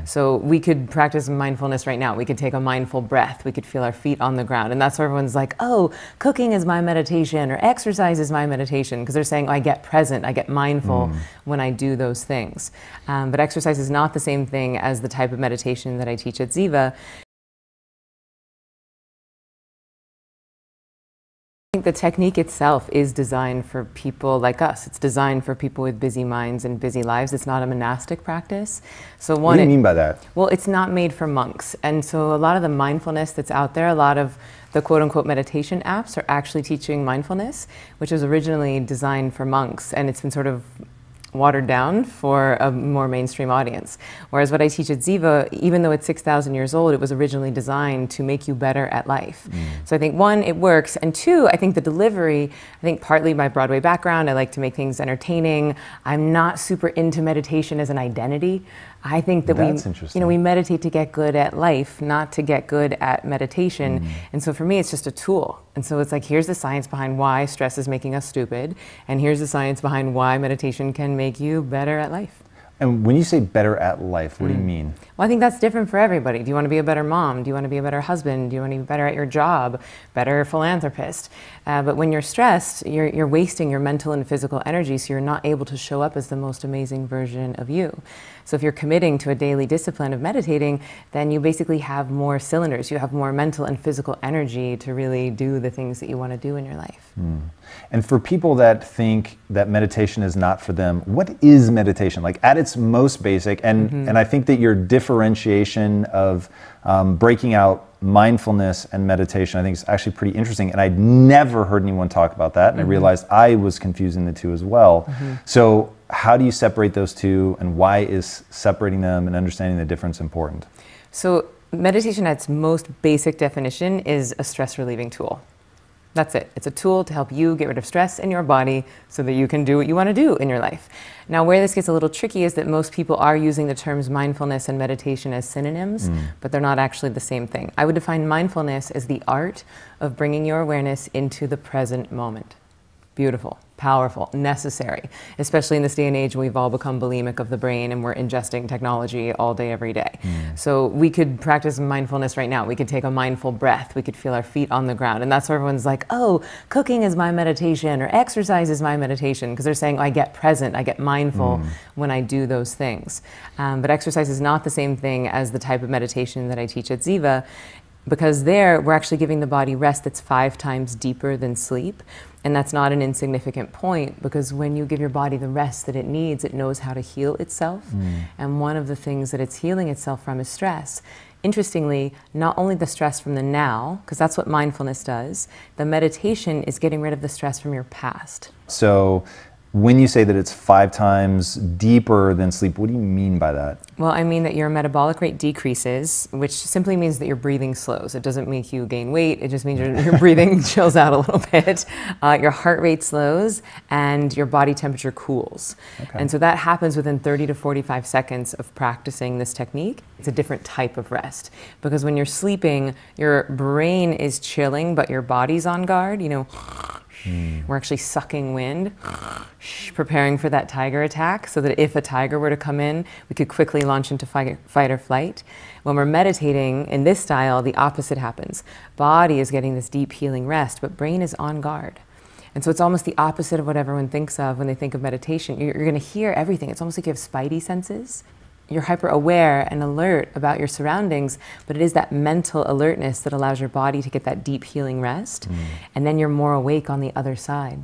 So we could practice mindfulness right now. We could take a mindful breath. We could feel our feet on the ground. And that's where everyone's like, oh, cooking is my meditation or exercise is my meditation. Because they're saying, oh, I get present, I get mindful when I do those things. But exercise is not the same thing as the type of meditation that I teach at Ziva. I think the technique itself is designed for people like us. It's designed for people with busy minds and busy lives. It's not a monastic practice. So what do you mean by that? Well, it's not made for monks. And so a lot of the mindfulness that's out there, a lot of the quote-unquote meditation apps are actually teaching mindfulness, which was originally designed for monks, and it's been sort of watered down for a more mainstream audience. Whereas what I teach at Ziva, even though it's 6,000 years old, it was originally designed to make you better at life. So I think one, it works, and two, I think the delivery, I think partly my Broadway background, I like to make things entertaining. I'm not super into meditation as an identity. I think that we meditate to get good at life, not to get good at meditation. And so for me, it's just a tool. And so it's like, here's the science behind why stress is making us stupid, and here's the science behind why meditation can make you better at life. And when you say better at life, what do you mean? Well, I think that's different for everybody. Do you want to be a better mom? Do you want to be a better husband? Do you want to be better at your job? Better philanthropist? But when you're stressed, you're wasting your mental and physical energy, so you're not able to show up as the most amazing version of you. So if you're committing to a daily discipline of meditating, then you basically have more cylinders. You have more mental and physical energy to really do the things that you want to do in your life. And for people that think that meditation is not for them, what is meditation? Like at its most basic, and I think that your differentiation of breaking out mindfulness and meditation, I think is actually pretty interesting. And I'd never heard anyone talk about that. And I realized I was confusing the two as well. So how do you separate those two, and why is separating them and understanding the difference important? So meditation at its most basic definition is a stress relieving tool. That's it. It's a tool to help you get rid of stress in your body so that you can do what you want to do in your life. Now, where this gets a little tricky is that most people are using the terms mindfulness and meditation as synonyms, but they're not actually the same thing. I would define mindfulness as the art of bringing your awareness into the present moment. Beautiful, powerful, necessary, especially in this day and age when we've all become bulimic of the brain and we're ingesting technology all day, every day. So we could practice mindfulness right now. We could take a mindful breath. We could feel our feet on the ground. And that's where everyone's like, oh, cooking is my meditation or exercise is my meditation, because they're saying, oh, I get present, I get mindful when I do those things. But exercise is not the same thing as the type of meditation that I teach at Ziva, because there we're actually giving the body rest that's 5 times deeper than sleep. And that's not an insignificant point, because when you give your body the rest that it needs, it knows how to heal itself. And one of the things that it's healing itself from is stress. Interestingly, not only the stress from the now, because that's what mindfulness does, the meditation is getting rid of the stress from your past. So when you say that it's 5 times deeper than sleep, what do you mean by that? Well, I mean that your metabolic rate decreases, which simply means that your breathing slows. It doesn't make you gain weight. It just means your breathing chills out a little bit. Your heart rate slows and your body temperature cools. And so that happens within 30 to 45 seconds of practicing this technique. It's a different type of rest, because when you're sleeping, your brain is chilling, but your body's on guard. You know, we're actually sucking wind, preparing for that tiger attack, so that if a tiger were to come in, we could quickly launch into fight or flight. When we're meditating in this style, the opposite happens. Body is getting this deep healing rest, but brain is on guard. And so it's almost the opposite of what everyone thinks of when they think of meditation. You're going to hear everything. It's almost like you have spidey senses. You're hyper aware and alert about your surroundings, but it is that mental alertness that allows your body to get that deep healing rest. And then you're more awake on the other side.